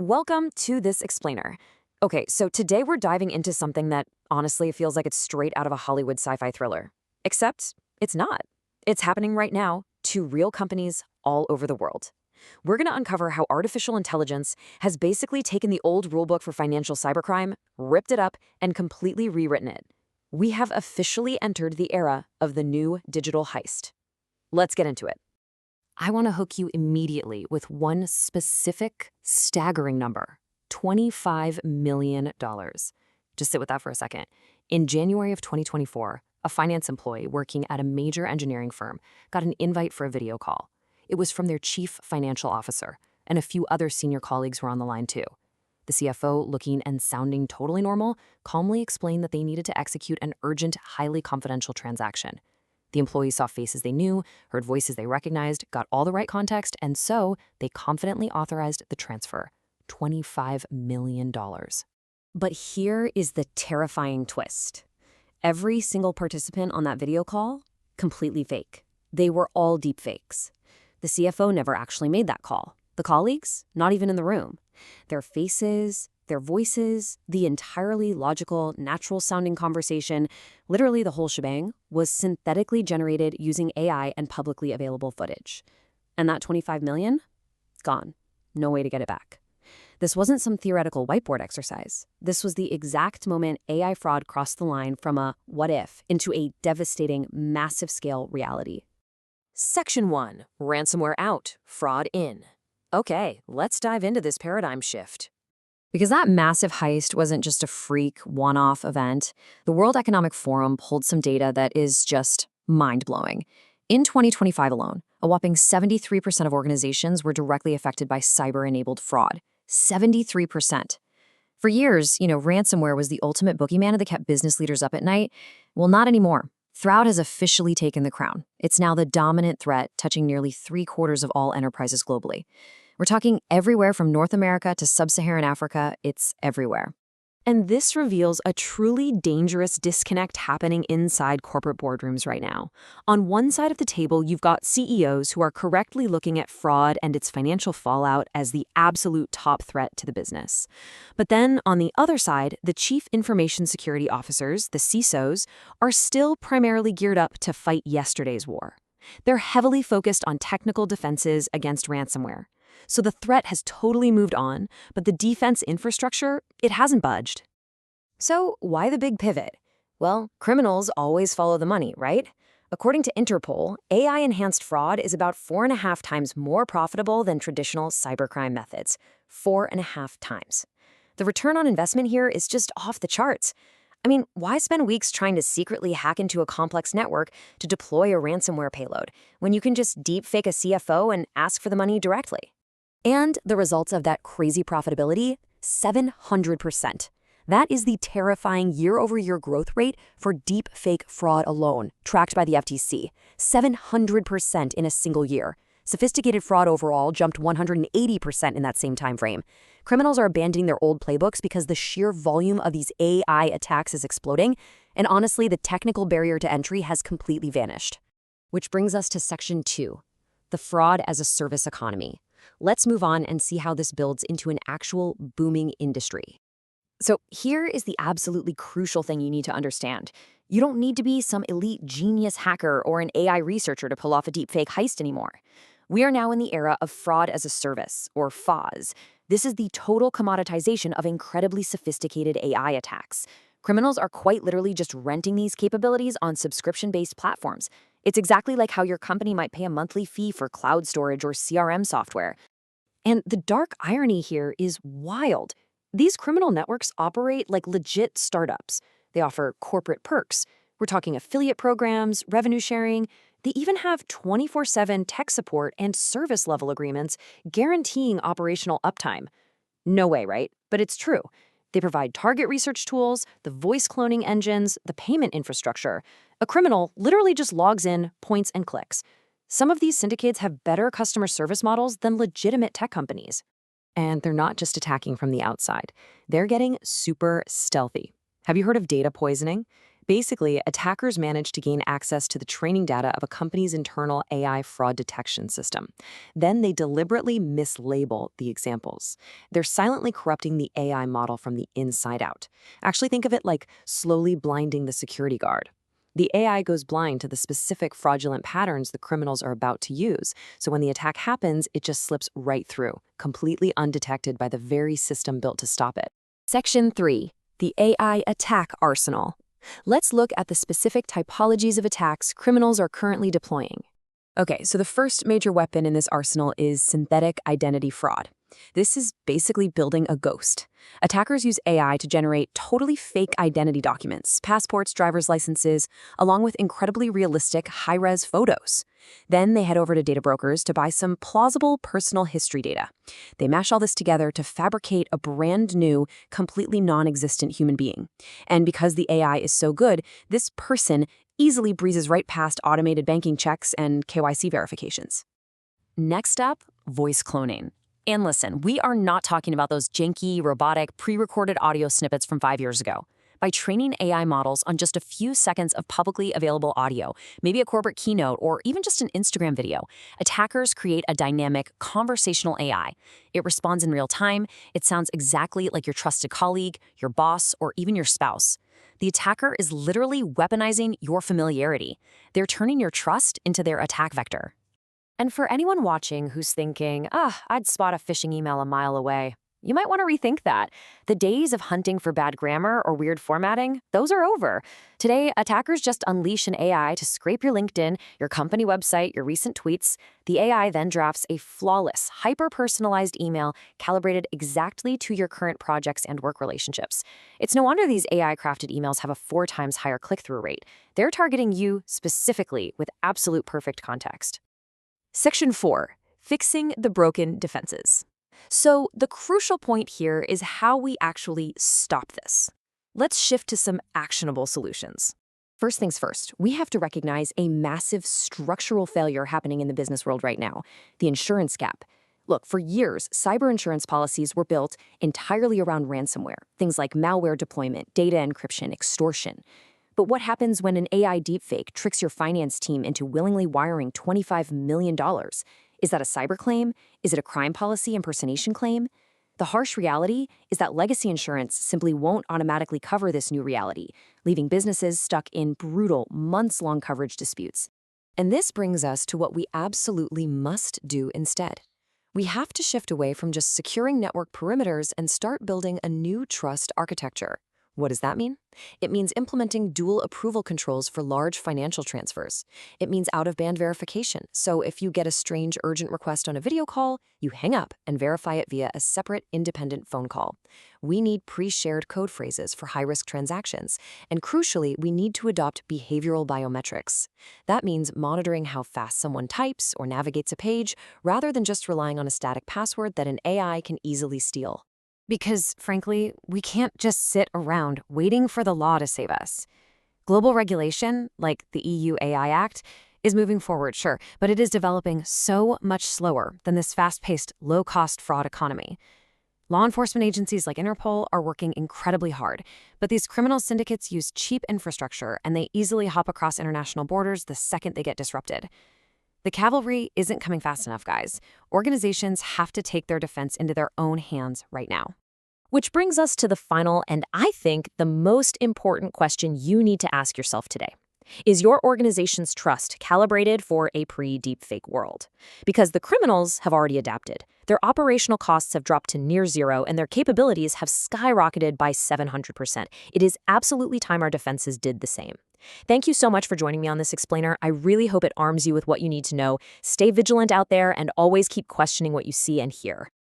Welcome to this explainer. Okay, so today we're diving into something that honestly feels like it's straight out of a Hollywood sci-fi thriller. Except it's not. It's happening right now to real companies all over the world. We're going to uncover how artificial intelligence has basically taken the old rulebook for financial cybercrime, ripped it up, and completely rewritten it. We have officially entered the era of the new digital heist. Let's get into it. I want to hook you immediately with one specific, staggering number: $25 million. Just sit with that for a second. In January of 2024, a finance employee working at a major engineering firm got an invite for a video call. It was from their chief financial officer, and a few other senior colleagues were on the line too. The CFO, looking and sounding totally normal, calmly explained that they needed to execute an urgent, highly confidential transaction. The employees saw faces they knew, heard voices they recognized, got all the right context, and so they confidently authorized the transfer: $25 million. But here is the terrifying twist. Every single participant on that video call, completely fake. They were all deep fakes. The CFO never actually made that call. The colleagues, not even in the room. Their faces, their voices, the entirely logical, natural-sounding conversation, literally the whole shebang, was synthetically generated using AI and publicly available footage. And that $25 million? Gone. No way to get it back. This wasn't some theoretical whiteboard exercise. This was the exact moment AI fraud crossed the line from a what if into a devastating, massive-scale reality. Section 1. Ransomware out, fraud in. Okay, let's dive into this paradigm shift. Because that massive heist wasn't just a freak, one-off event, the World Economic Forum pulled some data that is just mind-blowing. In 2025 alone, a whopping 73% of organizations were directly affected by cyber-enabled fraud. 73%. For years, ransomware was the ultimate boogeyman that kept business leaders up at night. Well, not anymore. Fraud has officially taken the crown. It's now the dominant threat, touching nearly 3/4 of all enterprises globally. We're talking everywhere from North America to sub-Saharan Africa. It's everywhere. And this reveals a truly dangerous disconnect happening inside corporate boardrooms right now. On one side of the table, you've got CEOs who are correctly looking at fraud and its financial fallout as the absolute top threat to the business. But then, on the other side, the chief information security officers, the CISOs, are still primarily geared up to fight yesterday's war. They're heavily focused on technical defenses against ransomware. So the threat has totally moved on, but the defense infrastructure, it hasn't budged. So why the big pivot? Well, criminals always follow the money, right? According to Interpol, AI-enhanced fraud is about 4.5 times more profitable than traditional cybercrime methods. 4.5 times. The return on investment here is just off the charts. I mean, why spend weeks trying to secretly hack into a complex network to deploy a ransomware payload when you can just deepfake a CFO and ask for the money directly? And the results of that crazy profitability? 700%. That is the terrifying year-over-year growth rate for deep-fake fraud alone, tracked by the FTC. 700% in a single year. Sophisticated fraud overall jumped 180% in that same time frame. Criminals are abandoning their old playbooks because the sheer volume of these AI attacks is exploding, and honestly, the technical barrier to entry has completely vanished. Which brings us to Section 2, the fraud as a service economy. Let's move on and see how this builds into an actual booming industry. So here is the absolutely crucial thing you need to understand. You don't need to be some elite genius hacker or an AI researcher to pull off a deepfake heist anymore. We are now in the era of fraud as a service, or FAS. This is the total commoditization of incredibly sophisticated AI attacks. Criminals are quite literally just renting these capabilities on subscription-based platforms. It's exactly like how your company might pay a monthly fee for cloud storage or CRM software. And the dark irony here is wild. These criminal networks operate like legit startups. They offer corporate perks. We're talking affiliate programs, revenue sharing. They even have 24/7 tech support and service level agreements guaranteeing operational uptime. No way, right? But it's true. They provide target research tools, the voice cloning engines, the payment infrastructure. A criminal literally just logs in, points, and clicks. Some of these syndicates have better customer service models than legitimate tech companies. And they're not just attacking from the outside. They're getting super stealthy. Have you heard of data poisoning? Basically, attackers manage to gain access to the training data of a company's internal AI fraud detection system. Then they deliberately mislabel the examples. They're silently corrupting the AI model from the inside out. Actually, think of it like slowly blinding the security guard. The AI goes blind to the specific fraudulent patterns the criminals are about to use, so when the attack happens, it just slips right through, completely undetected by the very system built to stop it. Section 3. The AI Attack Arsenal. Let's look at the specific typologies of attacks criminals are currently deploying. Okay, so the first major weapon in this arsenal is synthetic identity fraud. This is basically building a ghost. Attackers use AI to generate totally fake identity documents, passports, driver's licenses, along with incredibly realistic high-res photos. Then they head over to data brokers to buy some plausible personal history data. They mash all this together to fabricate a brand new, completely non-existent human being. And because the AI is so good, this person easily breezes right past automated banking checks and KYC verifications. Next up, voice cloning. And listen, we are not talking about those janky, robotic, pre-recorded audio snippets from 5 years ago. By training AI models on just a few seconds of publicly available audio, maybe a corporate keynote, or even just an Instagram video, attackers create a dynamic, conversational AI. It responds in real time, it sounds exactly like your trusted colleague, your boss, or even your spouse. The attacker is literally weaponizing your familiarity. They're turning your trust into their attack vector. And for anyone watching who's thinking, I'd spot a phishing email a mile away, you might want to rethink that. The days of hunting for bad grammar or weird formatting, those are over. Today, attackers just unleash an AI to scrape your LinkedIn, your company website, your recent tweets. The AI then drafts a flawless, hyper-personalized email calibrated exactly to your current projects and work relationships. It's no wonder these AI-crafted emails have a 4 times higher click-through rate. They're targeting you specifically with absolute perfect context. Section 4. Fixing the broken defenses. So the crucial point here is how we actually stop this. Let's shift to some actionable solutions. First things first, we have to recognize a massive structural failure happening in the business world right now, the insurance gap. Look, for years, cyber insurance policies were built entirely around ransomware, things like malware deployment, data encryption, extortion. But what happens when an AI deepfake tricks your finance team into willingly wiring $25 million? Is that a cyber claim? Is it a crime policy impersonation claim? The harsh reality is that legacy insurance simply won't automatically cover this new reality, leaving businesses stuck in brutal, months-long coverage disputes. And this brings us to what we absolutely must do instead. We have to shift away from just securing network perimeters and start building a new trust architecture. What does that mean? It means implementing dual approval controls for large financial transfers. It means out-of-band verification. So if you get a strange urgent request on a video call, you hang up and verify it via a separate independent phone call. We need pre-shared code phrases for high-risk transactions. And crucially, we need to adopt behavioral biometrics. That means monitoring how fast someone types or navigates a page, rather than just relying on a static password that an AI can easily steal. Because, frankly, we can't just sit around waiting for the law to save us. Global regulation, like the EU AI Act, is moving forward, sure, but it is developing so much slower than this fast-paced, low-cost fraud economy. Law enforcement agencies like Interpol are working incredibly hard, but these criminal syndicates use cheap infrastructure and they easily hop across international borders the second they get disrupted. The cavalry isn't coming fast enough, guys. Organizations have to take their defense into their own hands right now. Which brings us to the final and I think the most important question you need to ask yourself today. Is your organization's trust calibrated for a pre-deepfake world? Because the criminals have already adapted. Their operational costs have dropped to near zero and their capabilities have skyrocketed by 700%. It is absolutely time our defenses did the same. Thank you so much for joining me on this explainer. I really hope it arms you with what you need to know. Stay vigilant out there and always keep questioning what you see and hear.